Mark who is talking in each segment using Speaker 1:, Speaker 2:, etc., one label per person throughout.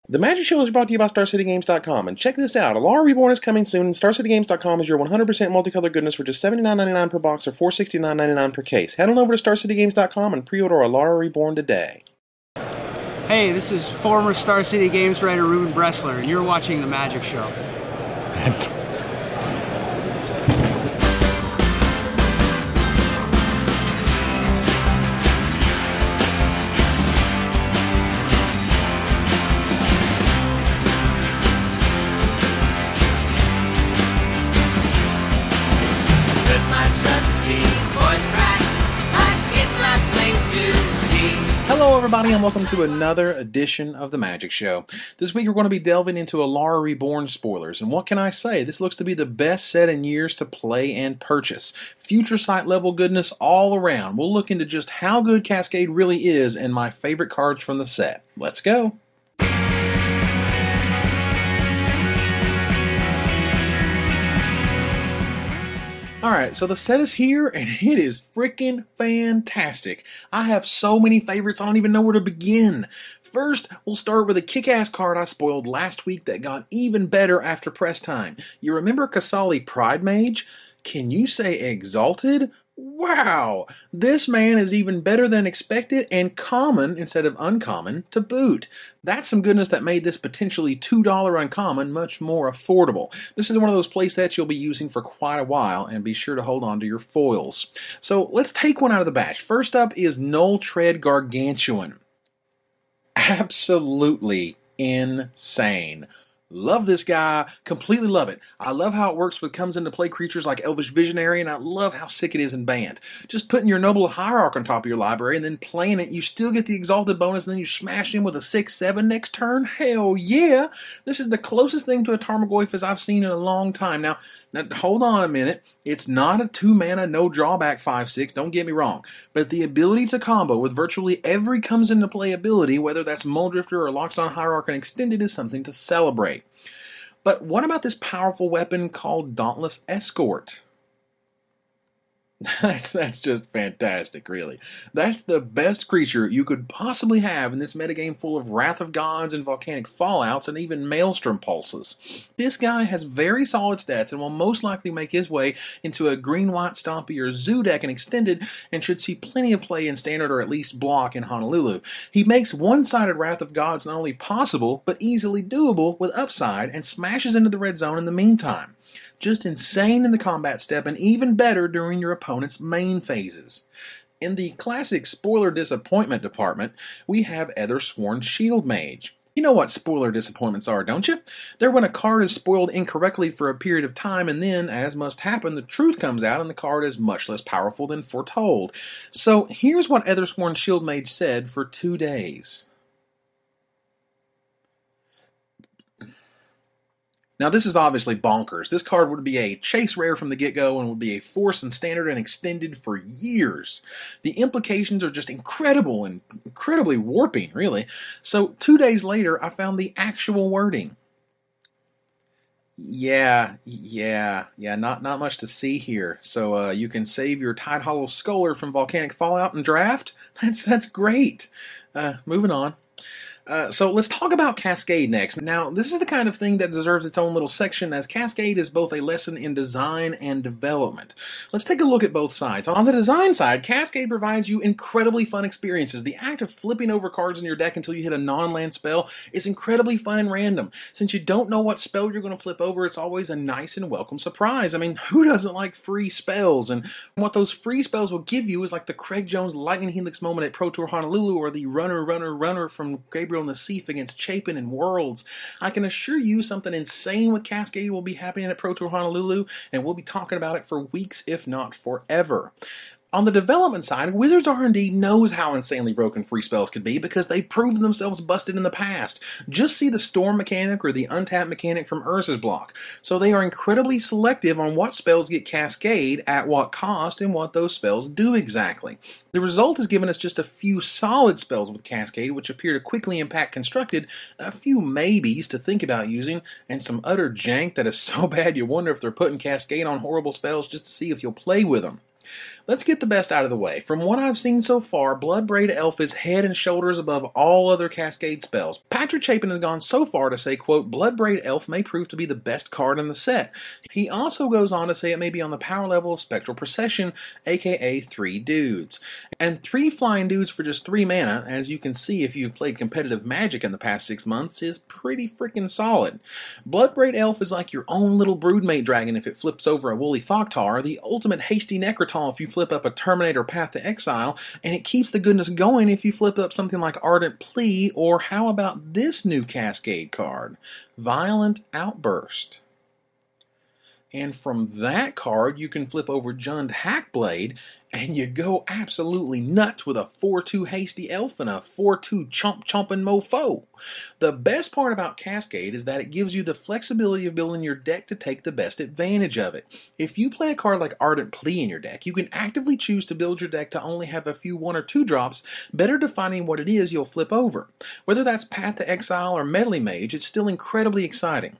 Speaker 1: The Magic Show is brought to you by StarCityGames.com, and check this out, Alara Reborn is coming soon, and StarCityGames.com is your 100% multicolored goodness for just $79.99 per box or $469.99 per case. Head on over to StarCityGames.com and pre-order Alara Reborn today.
Speaker 2: Hey, this is former Star City Games writer Ruben Bressler, and you're watching The Magic Show.
Speaker 1: Hello everybody and welcome to another edition of The Magic Show. This week we're going to be delving into Alara Reborn spoilers, and what can I say? This looks to be the best set in years to play and purchase. Future sight level goodness all around. We'll look into just how good Cascade really is and my favorite cards from the set. Let's go! Alright, so the set is here, and it is freaking fantastic. I have so many favorites, I don't even know where to begin. First, we'll start with a kick-ass card I spoiled last week that got even better after press time. You remember Kasali Pride Mage? Can you say exalted? Wow! This man is even better than expected and common instead of uncommon to boot. That's some goodness that made this potentially $2 uncommon much more affordable. This is one of those playsets you'll be using for quite a while, and be sure to hold on to your foils. So let's take one out of the batch. First up is Null Tread Gargantuan. Absolutely insane. Love this guy, completely love it. I love how it works with comes into play creatures like Elvish Visionary, and I love how sick it is in Banned. Just putting your Noble Hierarch on top of your library and then playing it, you still get the Exalted bonus, and then you smash him with a 6/7 next turn. Hell yeah! This is the closest thing to a Tarmogoyf I've seen in a long time. Now, hold on a minute. It's not a 2-mana, no drawback 5/6, don't get me wrong. But the ability to combo with virtually every comes into play ability, whether that's Muldrifter or Lockstone Hierarch and Extended, is something to celebrate. But what about this powerful weapon called Dauntless Escort? That's just fantastic, really. That's the best creature you could possibly have in this metagame full of Wrath of Gods and Volcanic Fallouts and even Maelstrom Pulses. This guy has very solid stats and will most likely make his way into a green-white Stompy or Zoo deck and Extended, and should see plenty of play in Standard or at least Block in Honolulu. He makes one-sided Wrath of Gods not only possible, but easily doable with upside, and smashes into the red zone in the meantime. Just insane in the combat step, and even better during your opponent's main phases. In the classic spoiler disappointment department, we have Ethersworn Shield Mage. You know what spoiler disappointments are, don't you? They're when a card is spoiled incorrectly for a period of time, and then, as must happen, the truth comes out and the card is much less powerful than foretold. So here's what Ethersworn Shield Mage said for 2 days. Now this is obviously bonkers. This card would be a chase rare from the get-go and would be a force in Standard and Extended for years. The implications are just incredible and incredibly warping, really. So 2 days later, I found the actual wording. Yeah, not much to see here. So you can save your Tidehollow Sculler from Volcanic Fallout and draft? That's great. Moving on. So let's talk about Cascade next. Now, this is the kind of thing that deserves its own little section, as Cascade is both a lesson in design and development. Let's take a look at both sides. On the design side, Cascade provides you incredibly fun experiences. The act of flipping over cards in your deck until you hit a non-land spell is incredibly fun and random. Since you don't know what spell you're going to flip over, it's always a nice and welcome surprise. I mean, who doesn't like free spells? And what those free spells will give you is like the Craig Jones Lightning Helix moment at Pro Tour Honolulu, or the runner from Gabriel in the Seaf against Chapin and Worlds. I can assure you something insane with Cascade will be happening at Pro Tour Honolulu, and we'll be talking about it for weeks, if not forever. On the development side, Wizards R&D knows how insanely broken free spells could be because they've proven themselves busted in the past. Just see the Storm mechanic or the Untap mechanic from Urza's block. So they are incredibly selective on what spells get Cascade, at what cost, and what those spells do exactly. The result has given us just a few solid spells with Cascade, which appear to quickly impact Constructed, a few maybes to think about using, and some utter jank that is so bad you wonder if they're putting Cascade on horrible spells just to see if you'll play with them. Let's get the best out of the way. From what I've seen so far, Bloodbraid Elf is head and shoulders above all other Cascade spells. Patrick Chapin has gone so far to say, quote, Bloodbraid Elf may prove to be the best card in the set. He also goes on to say it may be on the power level of Spectral Procession, aka 3 dudes. And 3 flying dudes for just 3 mana, as you can see if you've played competitive Magic in the past 6 months, is pretty freaking solid. Bloodbraid Elf is like your own little Broodmate Dragon if it flips over a Woolly Thoktar, the ultimate Hasty Necrotal if you flip up a Terminator Path to Exile, and it keeps the goodness going if you flip up something like Ardent Plea, or how about this new Cascade card, Violent Outburst. And from that card, you can flip over Jund Hackblade, and you go absolutely nuts with a 4-2 Hasty Elf and a 4-2 Chompin' Mofo. The best part about Cascade is that it gives you the flexibility of building your deck to take the best advantage of it. If you play a card like Ardent Plea in your deck, you can actively choose to build your deck to only have a few 1 or 2 drops, better defining what it is you'll flip over. Whether that's Path to Exile or Medley Mage, it's still incredibly exciting.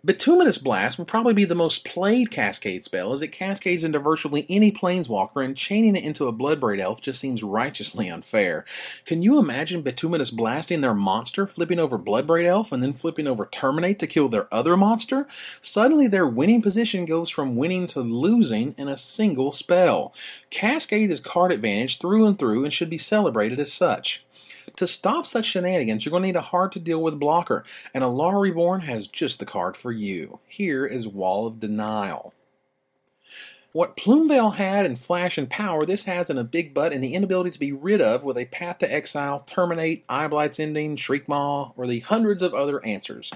Speaker 1: Bituminous Blast will probably be the most played Cascade spell, as it cascades into virtually any Planeswalker, and chaining it into a Bloodbraid Elf just seems righteously unfair. Can you imagine Bituminous blasting their monster, flipping over Bloodbraid Elf, and then flipping over Terminate to kill their other monster? Suddenly their winning position goes from winning to losing in a single spell. Cascade is card advantage through and through and should be celebrated as such. To stop such shenanigans, you're going to need a hard-to-deal-with blocker, and Alara Reborn has just the card for you. Here is Wall of Denial. What Plumeveil had in Flash and Power, this has in a big butt and the inability to be rid of with a Path to Exile, Terminate, Eyeblight's Ending, Shriekmaw, or the hundreds of other answers.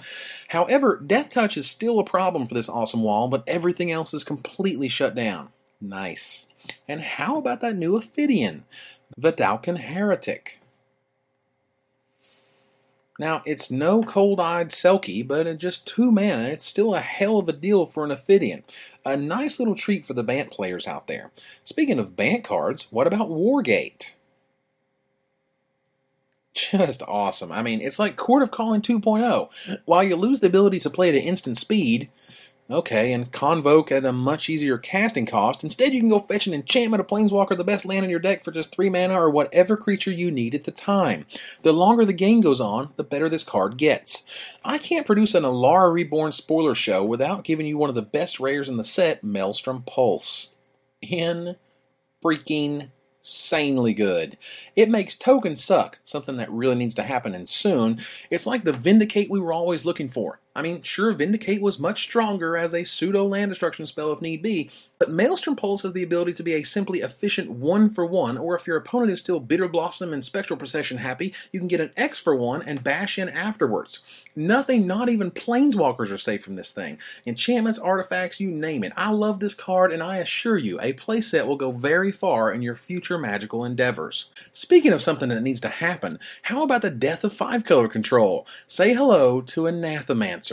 Speaker 1: However, Death Touch is still a problem for this awesome wall, but everything else is completely shut down. Nice. And how about that new Ophidian, Vedalken Heretic? Now, it's no cold-eyed Selkie, but at just 2 mana, it's still a hell of a deal for an Ophidian. A nice little treat for the Bant players out there. Speaking of Bant cards, what about Wargate? Just awesome. I mean, it's like Court of Calling 2.0. While you lose the ability to play at instant speed, okay, and Convoke at a much easier casting cost, instead you can go fetch an enchantment of Planeswalker, the best land in your deck, for just 3 mana or whatever creature you need at the time. The longer the game goes on, the better this card gets. I can't produce an Alara Reborn spoiler show without giving you one of the best rares in the set, Melstrom Pulse. Freaking insanely good. It makes tokens suck, something that really needs to happen, and soon. It's like the Vindicate we were always looking for. I mean, sure, Vindicate was much stronger as a pseudo-land destruction spell if need be, but Maelstrom Pulse has the ability to be a simply efficient 1-for-1, or if your opponent is still Bitter Blossom and Spectral Procession happy, you can get an X-for-1 and bash in afterwards. Nothing, not even Planeswalkers, are safe from this thing. Enchantments, artifacts, you name it. I love this card, and I assure you, a playset will go very far in your future magical endeavors. Speaking of something that needs to happen, how about the death of 5-color control? Say hello to Anathemancer.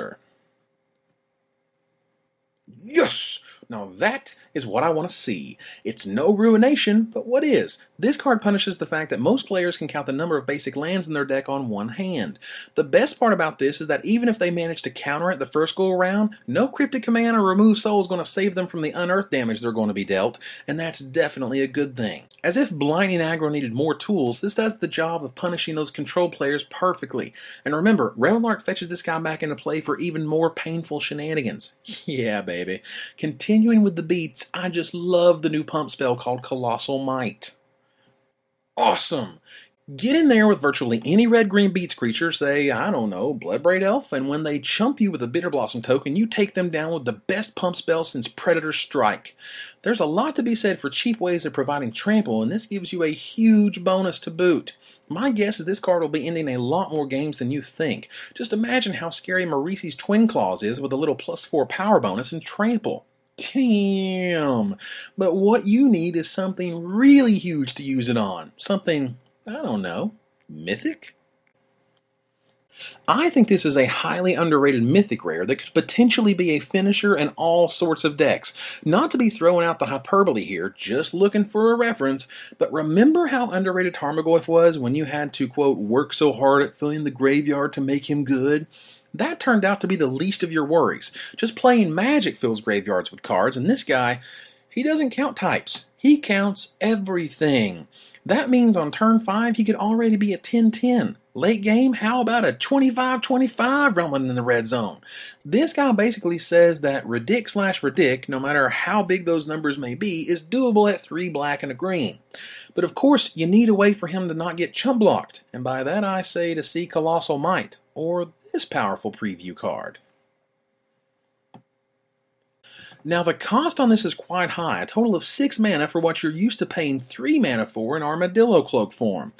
Speaker 1: Yes! Now that is what I want to see. It's no Ruination, but what is? This card punishes the fact that most players can count the number of basic lands in their deck on one hand. The best part about this is that even if they manage to counter it the first go around, no Cryptic Command or Remove Soul is going to save them from the unearthed damage they're going to be dealt, and that's definitely a good thing. As if Blinding Aggro needed more tools, this does the job of punishing those control players perfectly. And remember, Revelark fetches this guy back into play for even more painful shenanigans. Yeah, baby. Continuing with the beats, I just love the new pump spell called Colossal Might. Awesome! Get in there with virtually any red-green beats creature, say, I don't know, Bloodbraid Elf, and when they chump you with a Bitter Blossom token, you take them down with the best pump spell since Predator Strike. There's a lot to be said for cheap ways of providing trample, and this gives you a huge bonus to boot. My guess is this card will be ending a lot more games than you think. Just imagine how scary Maurice's Twin Claws is with a little +4 power bonus and trample. Damn! But what you need is something really huge to use it on. Something, I don't know, Mythic? I think this is a highly underrated Mythic rare that could potentially be a finisher in all sorts of decks. Not to be throwing out the hyperbole here, just looking for a reference, but remember how underrated Tarmogoyf was when you had to, quote, work so hard at filling the graveyard to make him good? That turned out to be the least of your worries. Just playing Magic fills graveyards with cards, and this guy, he doesn't count types. He counts everything. That means on turn 5 he could already be a 10-10. Late game, how about a 25-25 rumbling in the red zone? This guy basically says that Ridic/Ridic, no matter how big those numbers may be, is doable at 3 black and a green. But of course, you need a way for him to not get chump blocked, and by that I say to see Colossal Might, or this powerful preview card. Now the cost on this is quite high, a total of 6 mana for what you're used to paying 3 mana for in Armadillo Cloak form.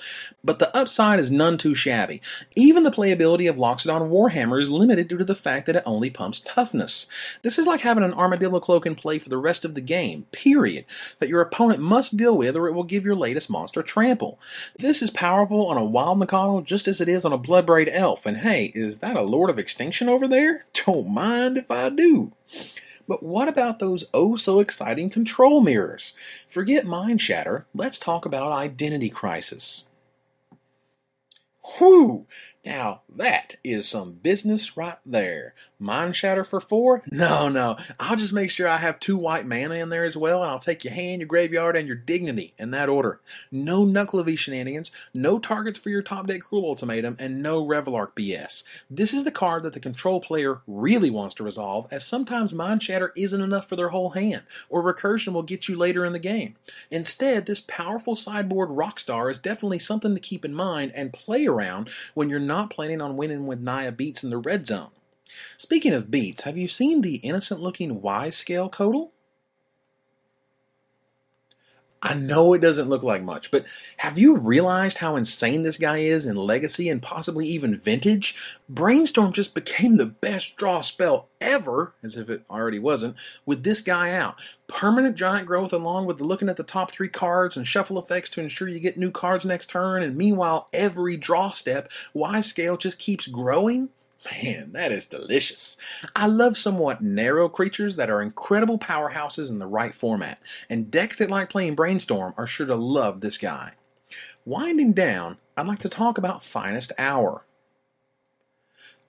Speaker 1: But the upside is none too shabby. Even the playability of Loxodon Warhammer is limited due to the fact that it only pumps toughness. This is like having an Armadillo Cloak in play for the rest of the game, period, that your opponent must deal with or it will give your latest monster trample. This is powerful on a Wild Mikado just as it is on a Bloodbraid Elf, and hey, is that a Lord of Extinction over there? Don't mind if I do. But what about those oh-so-exciting control mirrors? Forget Mind Shatter, let's talk about Identity Crisis. Whew! Now that is some business right there. Mind Shatter for 4? No, I'll just make sure I have 2 white mana in there as well, and I'll take your hand, your graveyard, and your dignity in that order. No Knuckle shenanigans, no targets for your top deck Cruel Ultimatum, and no Revelark BS. This is the card that the control player really wants to resolve, as sometimes Mind Shatter isn't enough for their whole hand, or Recursion will get you later in the game. Instead, this powerful sideboard Rockstar is definitely something to keep in mind and play around when you're not planning on winning with Naya beats in the red zone. Speaking of beats, have you seen the innocent-looking yscale kodel? I know it doesn't look like much, but have you realized how insane this guy is in Legacy and possibly even Vintage? Brainstorm just became the best draw spell ever, as if it already wasn't, with this guy out. Permanent giant growth along with the looking at the top 3 cards and shuffle effects to ensure you get new cards next turn, and meanwhile every draw step, yscale just keeps growing. Man, that is delicious. I love somewhat narrow creatures that are incredible powerhouses in the right format, and decks that like playing Brainstorm are sure to love this guy. Winding down, I'd like to talk about Finest Hour.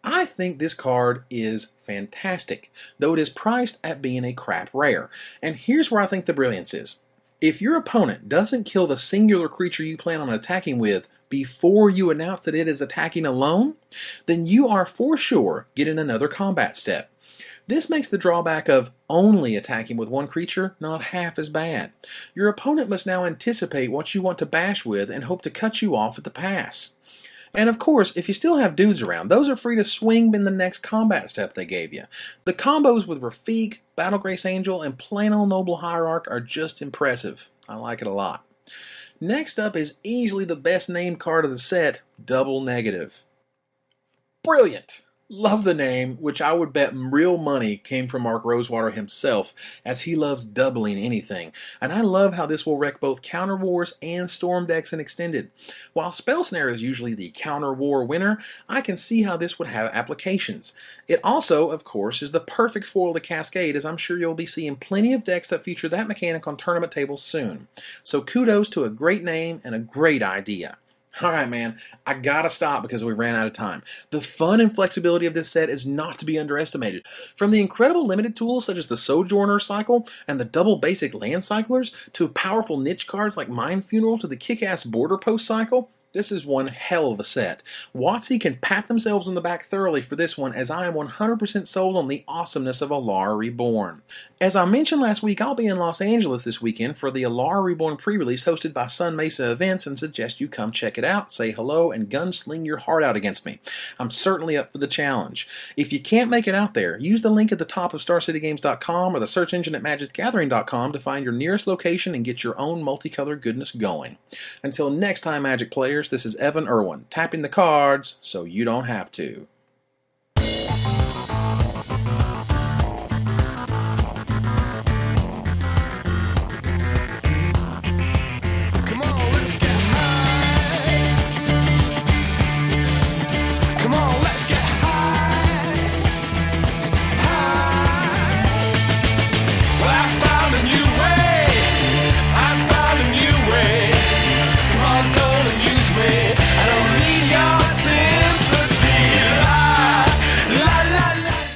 Speaker 1: I think this card is fantastic, though it is priced at being a crap rare, and here's where I think the brilliance is. If your opponent doesn't kill the singular creature you plan on attacking with before you announce that it is attacking alone, then you are for sure getting another combat step. This makes the drawback of only attacking with one creature not half as bad. Your opponent must now anticipate what you want to bash with and hope to cut you off at the pass. And of course, if you still have dudes around, those are free to swing in the next combat step they gave you. The combos with Rafik, Battle Grace Angel, and Plain Old Noble Hierarch are just impressive. I like it a lot. Next up is easily the best named card of the set, Double Negative. Brilliant! Love the name, which I would bet real money came from Mark Rosewater himself, as he loves doubling anything. And I love how this will wreck both Counter Wars and Storm decks in Extended. While Spell Snare is usually the Counter War winner, I can see how this would have applications. It also, of course, is the perfect foil to Cascade, as I'm sure you'll be seeing plenty of decks that feature that mechanic on tournament tables soon. So kudos to a great name and a great idea. Alright man, I gotta stop because we ran out of time. The fun and flexibility of this set is not to be underestimated. From the incredible limited tools such as the Sojourner cycle and the double basic land cyclers, to powerful niche cards like Mind Funeral to the kick-ass Border Post cycle, this is one hell of a set. WotC can pat themselves on the back thoroughly for this one, as I am 100% sold on the awesomeness of Alara Reborn. As I mentioned last week, I'll be in Los Angeles this weekend for the Alara Reborn pre-release hosted by Sun Mesa Events, and suggest you come check it out, say hello, and gunsling your heart out against me. I'm certainly up for the challenge. If you can't make it out there, use the link at the top of StarCityGames.com or the search engine at MagicGathering.com to find your nearest location and get your own multicolored goodness going. Until next time, Magic players, this is Evan Irwin, tapping the cards so you don't have to.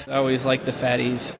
Speaker 2: I always like the fatties.